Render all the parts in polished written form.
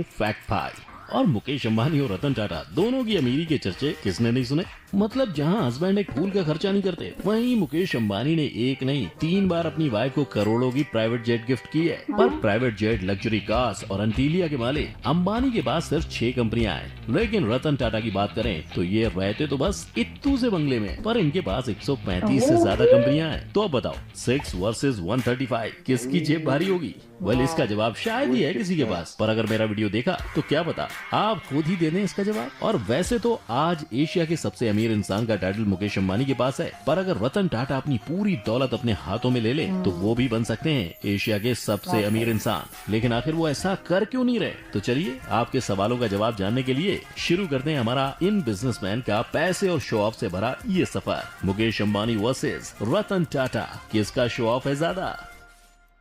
हूँ फैक्ट 5। और मुकेश अंबानी और रतन टाटा दोनों की अमीरी के चर्चे किसने नहीं सुने। मतलब जहाँ हस्बैंड एक फूल का खर्चा नहीं करते, वहीं मुकेश अंबानी ने एक नहीं 3 बार अपनी वाइफ को करोड़ों की प्राइवेट जेट गिफ्ट की है। पर प्राइवेट जेट, लग्जरी कार्स और अंटीलिया के मालिक अंबानी के पास सिर्फ 6 कंपनियां हैं। लेकिन रतन टाटा की बात करें तो ये रहते तो बस इत्तू से बंगले में, पर इनके पास 135 से ज्यादा कंपनियां हैं। तो अब बताओ 6 वर्सेस 135 किसकी जेब भारी होगी? वेल, इसका जवाब शायद ही है किसी के पास, पर अगर मेरा वीडियो देखा तो क्या पता आप खुद ही दे दें इसका जवाब। और वैसे तो आज एशिया के सबसे अमीर इंसान का टाइटल मुकेश अंबानी के पास है, पर अगर रतन टाटा अपनी पूरी दौलत अपने हाथों में ले ले तो वो भी बन सकते हैं एशिया के सबसे अमीर इंसान। लेकिन आखिर वो ऐसा कर क्यों नहीं रहे? तो चलिए आपके सवालों का जवाब जानने के लिए शुरू करते हैं हमारा इन बिजनेसमैन का पैसे और शो ऑफ से भरा ये सफर। मुकेश अंबानी वर्सेस रतन टाटा, किसका शो ऑफ है ज्यादा?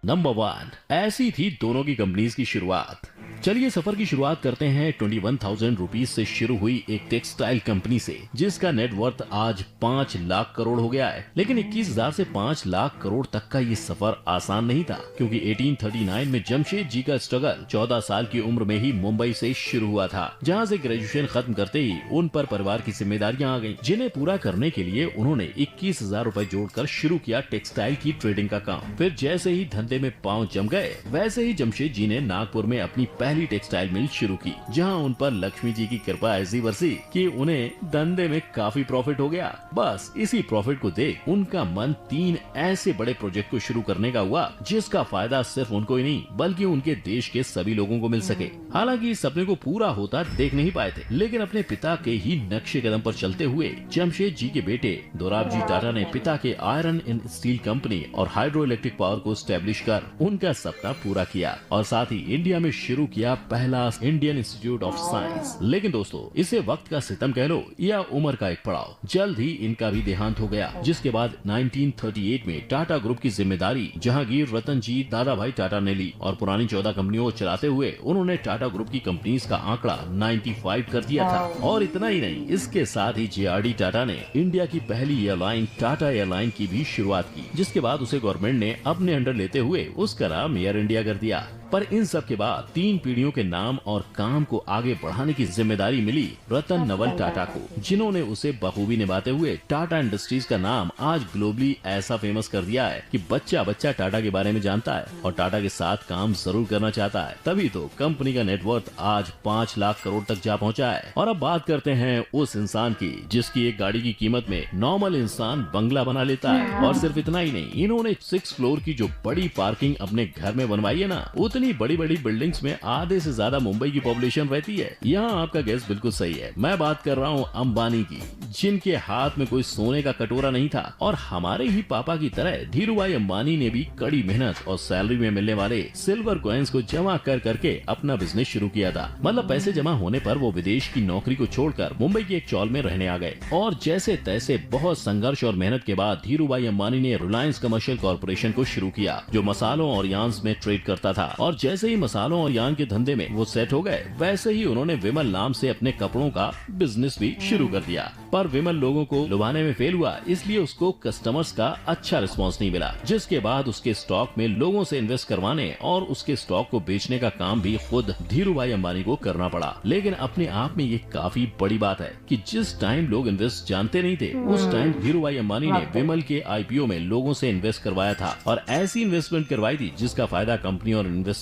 नंबर 1, ऐसी थी दोनों की कंपनीज की शुरुआत। चलिए सफर की शुरुआत करते हैं 21,000 रुपीज से शुरू हुई एक टेक्सटाइल कंपनी से, जिसका नेट वर्थ आज 5 लाख करोड़ हो गया है। लेकिन 21,000 से 5 लाख करोड़ तक का ये सफर आसान नहीं था, क्योंकि 1839 में जमशेद जी का स्ट्रगल 14 साल की उम्र में ही मुंबई से शुरू हुआ था, जहां से ग्रेजुएशन खत्म करते ही उन पर परिवार की जिम्मेदारियां आ गईं, जिन्हें पूरा करने के लिए उन्होंने 21,000 रुपए जोड़कर शुरू किया टेक्सटाइल की ट्रेडिंग का काम। फिर जैसे ही धंधे में पांव जम गए, वैसे ही जमशेद जी ने नागपुर में अपनी पहली टेक्सटाइल मिल शुरू की, जहां उन पर लक्ष्मी जी की कृपा ऐसी बरसी कि उन्हें धंधे में काफी प्रॉफिट हो गया। बस इसी प्रॉफिट को देख उनका मन 3 ऐसे बड़े प्रोजेक्ट को शुरू करने का हुआ, जिसका फायदा सिर्फ उनको ही नहीं बल्कि उनके देश के सभी लोगों को मिल सके। हालांकि इस सपने को पूरा होता देख नहीं पाए थे, लेकिन अपने पिता के ही नक्शे कदम पर चलते हुए जमशेद जी के बेटे दोराबजी टाटा ने पिता के आयरन एंड स्टील कंपनी और हाइड्रो इलेक्ट्रिक पावर को स्टैब्लिश कर उनका सपना पूरा किया, और साथ ही इंडिया में शुरू किया पहला इंडियन इंस्टीट्यूट ऑफ साइंस। लेकिन दोस्तों, इसे वक्त का सितम कह लो या उम्र का एक पड़ाव, जल्द ही इनका भी देहांत हो गया, जिसके बाद 1938 में टाटा ग्रुप की जिम्मेदारी जहांगीर रतन जी दादा भाई टाटा ने ली, और पुरानी 14 कंपनियों को चलाते हुए उन्होंने टाटा ग्रुप की कंपनीज का आंकड़ा 95 कर दिया था। और इतना ही नहीं, इसके साथ ही JRD टाटा ने इंडिया की पहली एयरलाइन टाटा एयरलाइन की भी शुरुआत की, जिसके बाद उसे गवर्नमेंट ने अपने अंडर लेते हुए उसका नाम एयर इंडिया कर दिया। पर इन सब के बाद 3 पीढ़ियों के नाम और काम को आगे बढ़ाने की जिम्मेदारी मिली रतन नवल टाटा को, जिन्होंने उसे बखूबी निभाते हुए टाटा इंडस्ट्रीज का नाम आज ग्लोबली ऐसा फेमस कर दिया है कि बच्चा बच्चा टाटा के बारे में जानता है और टाटा के साथ काम जरूर करना चाहता है। तभी तो कंपनी का नेटवर्थ आज 5 लाख करोड़ तक जा पहुंचा है। और अब बात करते हैं उस इंसान की जिसकी एक गाड़ी की कीमत में नॉर्मल इंसान बंगला बना लेता है। और सिर्फ इतना ही नहीं, इन्होंने 6 फ्लोर की जो बड़ी पार्किंग अपने घर में बनवाई है ना, इतनी बड़ी बड़ी बिल्डिंग्स में आधे से ज्यादा मुंबई की पॉपुलेशन रहती है। यहाँ आपका गैस बिल्कुल सही है, मैं बात कर रहा हूँ अंबानी की, जिनके हाथ में कोई सोने का कटोरा नहीं था। और हमारे ही पापा की तरह धीरूभाई अंबानी ने भी कड़ी मेहनत और सैलरी में मिलने वाले सिल्वर कॉइन्स को जमा कर करके अपना बिजनेस शुरू किया था। मतलब पैसे जमा होने पर वो विदेश की नौकरी को छोड़कर मुंबई की एक चौल में रहने आ गए, और जैसे तैसे बहुत संघर्ष और मेहनत के बाद धीरूभाई अंबानी ने रिलायंस कमर्शियल कॉर्पोरेशन को शुरू किया, जो मसालों और यार्न्स में ट्रेड करता था। और जैसे ही मसालों और यार्न के धंधे में वो सेट हो गए, वैसे ही उन्होंने विमल नाम से अपने कपड़ों का बिजनेस भी शुरू कर दिया। पर विमल लोगों को लुभाने में फेल हुआ, इसलिए उसको कस्टमर्स का अच्छा रिस्पांस नहीं मिला, जिसके बाद उसके स्टॉक में लोगों से इन्वेस्ट करवाने और उसके स्टॉक को बेचने का काम भी खुद धीरूभाई अंबानी को करना पड़ा। लेकिन अपने आप में ये काफी बड़ी बात है कि जिस टाइम लोग इन्वेस्ट जानते नहीं थे, उस टाइम धीरूभाई अंबानी ने विमल के IPO में लोगों से इन्वेस्ट करवाया था, और ऐसी इन्वेस्टमेंट करवाई थी जिसका फायदा कंपनी और इन्वेस्टर्स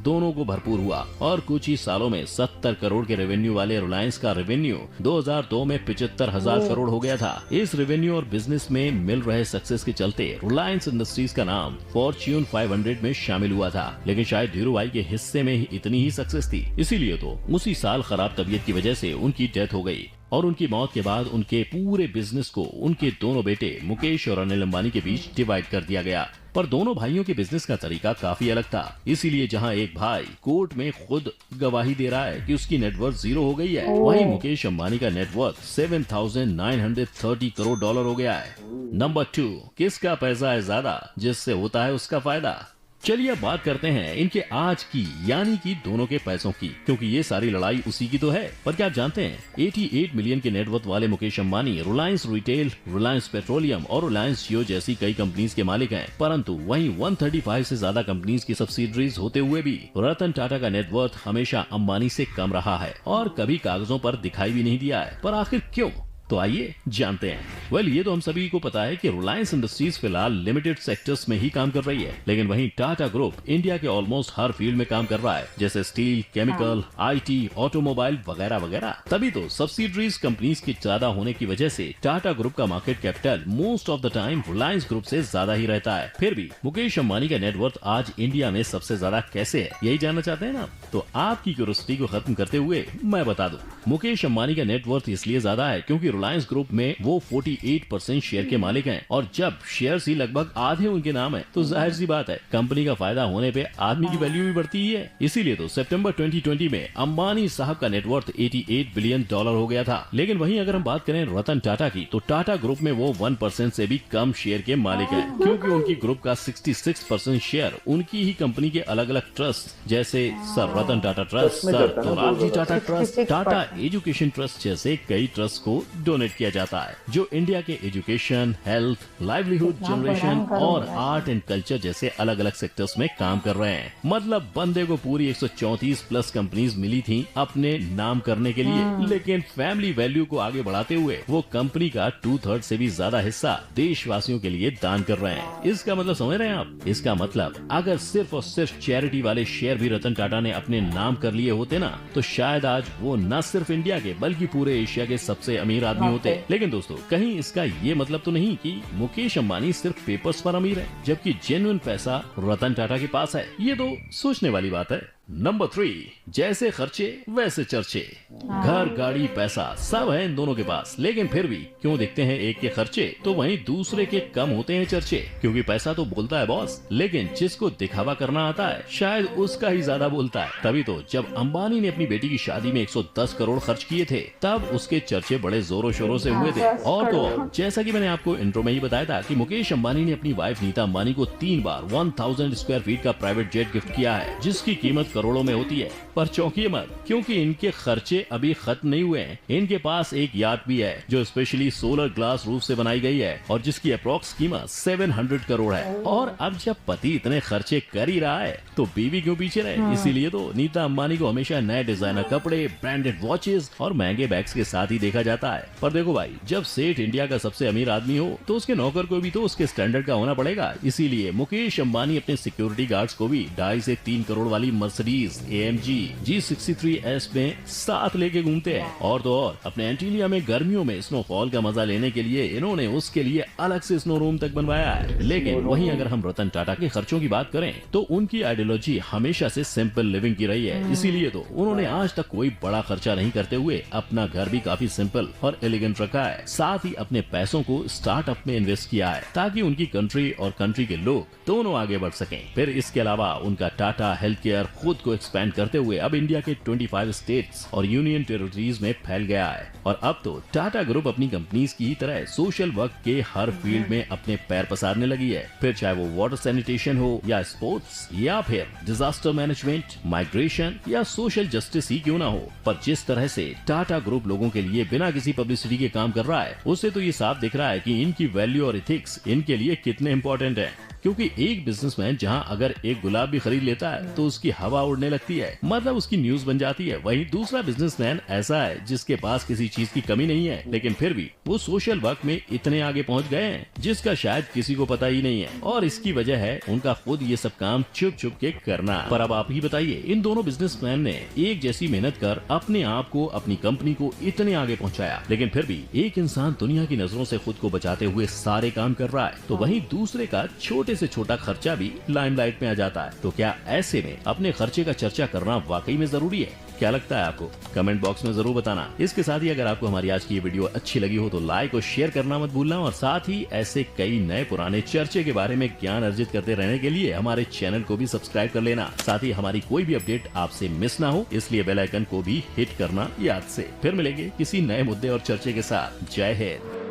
दोनों को भरपूर हुआ। और कुछ ही सालों में 70 करोड़ के रेवेन्यू वाले रिलायंस का रेवेन्यू 2002 में 75,000 करोड़ हो गया था। इस रेवेन्यू और बिजनेस में मिल रहे सक्सेस के चलते रिलायंस इंडस्ट्रीज का नाम फॉर्च्यून 500 में शामिल हुआ था। लेकिन शायद धीरूभाई के हिस्से में ही इतनी ही सक्सेस थी, इसीलिए तो उसी साल खराब तबीयत की वजह से उनकी डेथ हो गई। और उनकी मौत के बाद उनके पूरे बिजनेस को उनके दोनों बेटे मुकेश और अनिल अंबानी के बीच डिवाइड कर दिया गया। पर दोनों भाइयों के बिजनेस का तरीका काफी अलग था, इसीलिए जहां एक भाई कोर्ट में खुद गवाही दे रहा है कि उसकी नेटवर्थ 0 हो गई है, वहीं मुकेश अंबानी का नेटवर्थ 7,930 करोड़ डॉलर हो गया है। नंबर 2, किसका पैसा है ज्यादा जिससे होता है उसका फायदा? चलिए अब बात करते हैं इनके आज की यानी कि दोनों के पैसों की, क्योंकि ये सारी लड़ाई उसी की तो है। पर क्या आप जानते हैं 88 मिलियन के नेटवर्थ वाले मुकेश अंबानी रिलायंस रिटेल, रिलायंस पेट्रोलियम और रिलायंस जियो जैसी कई कंपनीज के मालिक हैं, परंतु वहीं 135 से ज्यादा कंपनीज की सब्सिडरीज होते हुए भी रतन टाटा का नेटवर्थ हमेशा अंबानी से कम रहा है और कभी कागजों पर दिखाई भी नहीं दिया है। पर आखिर क्यों? तो आइए जानते हैं। ये तो हम सभी को पता है कि रिलायंस इंडस्ट्रीज फिलहाल लिमिटेड सेक्टर्स में ही काम कर रही है, लेकिन वहीं टाटा ग्रुप इंडिया के ऑलमोस्ट हर फील्ड में काम कर रहा है, जैसे स्टील, केमिकल, आईटी, ऑटोमोबाइल वगैरह वगैरह। तभी तो सब्सिडरीज कंपनीज की ज्यादा होने की वजह से टाटा ग्रुप का market capital most of the time Reliance group से ज्यादा ही रहता है। फिर भी मुकेश अंबानी का नेटवर्थ आज इंडिया में सबसे ज्यादा कैसे है, यही जानना चाहते हैं ना? तो आपकी क्यूरियोसिटी को खत्म करते हुए मैं बता दूं, मुकेश अंबानी का नेटवर्थ इसलिए ज्यादा है क्योंकि रिलायंस ग्रुप में वो 48% शेयर के मालिक हैं, और जब शेयर ही लगभग आधे उनके नाम है तो जाहिर सी बात है कंपनी का फायदा होने पे आदमी की वैल्यू भी बढ़ती ही है। इसीलिए तो सितंबर 2020 में अंबानी साहब का नेटवर्थ 88 बिलियन डॉलर हो गया था। लेकिन वहीं अगर हम बात करें रतन टाटा की, तो टाटा ग्रुप में वो 1% से भी कम शेयर के मालिक हैं, क्योंकि उनकी ग्रुप का 66% शेयर उनकी ही कंपनी के अलग अलग ट्रस्ट जैसे sir Ratan Tata trust, sir Dorabji Tata trust, Tata education trust जैसे कई ट्रस्ट को डोनेट किया जाता है, जो इंडिया के एजुकेशन, हेल्थ, लाइवलीहुड जनरेशन और आर्ट एंड कल्चर जैसे अलग अलग सेक्टर्स में काम कर रहे हैं। मतलब बंदे को पूरी 134 प्लस कंपनीज मिली थी अपने नाम करने के लिए, लेकिन फैमिली वैल्यू को आगे बढ़ाते हुए वो कंपनी का 2/3 से भी ज्यादा हिस्सा देशवासियों के लिए दान कर रहे हैं। इसका मतलब समझ रहे हैं आप? इसका मतलब अगर सिर्फ और सिर्फ चैरिटी वाले शेयर भी रतन टाटा ने अपने नाम कर लिए होते ना, तो शायद आज वो न सिर्फ इंडिया के बल्कि पूरे एशिया के सबसे अमीर आदमी होते। लेकिन दोस्तों, कहीं इसका ये मतलब तो नहीं कि मुकेश अंबानी सिर्फ पेपर्स पर अमीर है, जबकि जेन्युइन पैसा रतन टाटा के पास है? ये तो सोचने वाली बात है। नंबर 3, जैसे खर्चे वैसे चर्चे। घर, गाड़ी, पैसा सब है इन दोनों के पास, लेकिन फिर भी क्यों दिखते हैं एक के खर्चे तो वहीं दूसरे के कम होते हैं चर्चे? क्योंकि पैसा तो बोलता है बॉस, लेकिन जिसको दिखावा करना आता है शायद उसका ही ज्यादा बोलता है। तभी तो जब अंबानी ने अपनी बेटी की शादी में 110 करोड़ खर्च किए थे, तब उसके चर्चे बड़े जोरों शोरों से हुए थे। और तो और, जैसा कि मैंने आपको इंट्रो में ही बताया था कि मुकेश अंबानी ने अपनी वाइफ नीता अंबानी को 3 बार 1000 स्क्वायर फीट का प्राइवेट जेट गिफ्ट किया है, जिसकी कीमत करोड़ों में होती है। पर चौंकिए मत, क्योंकि इनके खर्चे अभी खत्म नहीं हुए हैं। इनके पास एक याट भी है जो स्पेशली सोलर ग्लास रूफ से बनाई गई है और जिसकी अप्रोक्स कीमत 700 करोड़ है। और अब जब पति इतने खर्चे कर ही रहा है तो बीवी क्यों पीछे रहे? इसीलिए तो नीता अंबानी को हमेशा नए डिजाइनर कपड़े, ब्रांडेड वॉचेस और महंगे बैग्स के साथ ही देखा जाता है। पर देखो भाई, जब सेठ इंडिया का सबसे अमीर आदमी हो तो उसके नौकर को भी तो उसके स्टैंडर्ड का होना पड़ेगा। इसीलिए मुकेश अंबानी अपने सिक्योरिटी गार्ड्स को भी 2.5 से 3 करोड़ वाली मर्सिडीज AMG G63S में साथ लेके घूमते हैं। और तो और, अपने एंटीलिया में गर्मियों में स्नोफॉल का मजा लेने के लिए इन्होंने उसके लिए अलग से स्नो रूम तक बनवाया है। लेकिन वहीं अगर हम रतन टाटा के खर्चों की बात करें तो उनकी आइडियोलॉजी हमेशा से सिंपल लिविंग की रही है। इसीलिए तो उन्होंने आज तक कोई बड़ा खर्चा नहीं करते हुए अपना घर भी काफी सिंपल और एलिगेंट रखा है। साथ ही अपने पैसों को स्टार्टअप में इन्वेस्ट किया है ताकि उनकी कंट्री और कंट्री के लोग दोनों आगे बढ़ सकें। फिर इसके अलावा उनका टाटा हेल्थ केयर खुद को एक्सपेंड करते हुए अब इंडिया के 25 स्टेट्स और यूनियन टेरिटरीज में फैल गया है। और अब तो टाटा ग्रुप अपनी कंपनीज की तरह सोशल वर्क के हर फील्ड में अपने पैर पसारने लगी है। फिर चाहे वो वाटर सैनिटेशन हो या स्पोर्ट्स या फिर डिजास्टर मैनेजमेंट, माइग्रेशन या सोशल जस्टिस ही क्यों ना हो, पर जिस तरह से टाटा ग्रुप लोगों के लिए बिना किसी पब्लिसिटी के काम कर रहा है, उससे तो ये साफ दिख रहा है कि इनकी वैल्यू और इथिक्स इनके लिए कितने इंपॉर्टेंट है। क्योंकि एक बिजनेसमैन जहां अगर एक गुलाब भी खरीद लेता है तो उसकी हवा उड़ने लगती है, मतलब उसकी न्यूज बन जाती है। वहीं दूसरा बिजनेसमैन ऐसा है जिसके पास किसी चीज की कमी नहीं है, लेकिन फिर भी वो सोशल वर्क में इतने आगे पहुंच गए हैं जिसका शायद किसी को पता ही नहीं है। और इसकी वजह है उनका खुद ये सब काम छुप छुप के करना। पर अब आप ही बताइए, इन दोनों बिजनेसमैन ने एक जैसी मेहनत कर अपने आप को, अपनी कंपनी को इतने आगे पहुंचाया, लेकिन फिर भी एक इंसान दुनिया की नजरों से खुद को बचाते हुए सारे काम कर रहा है, तो वहीं दूसरे का छोटे से छोटा खर्चा भी लाइमलाइट में आ जाता है। तो क्या ऐसे में अपने खर्चे का चर्चा करना वाकई में जरूरी है? क्या लगता है आपको? कमेंट बॉक्स में जरूर बताना। इसके साथ ही अगर आपको हमारी आज की ये वीडियो अच्छी लगी हो तो लाइक और शेयर करना मत भूलना, और साथ ही ऐसे कई नए पुराने चर्चे के बारे में ज्ञान अर्जित करते रहने के लिए हमारे चैनल को भी सब्सक्राइब कर लेना। साथ ही हमारी कोई भी अपडेट आपसे मिस ना हो, इसलिए बेल आइकन को भी हिट करना याद से। फिर मिलेंगे किसी नए मुद्दे और चर्चे के साथ। जय हिंद।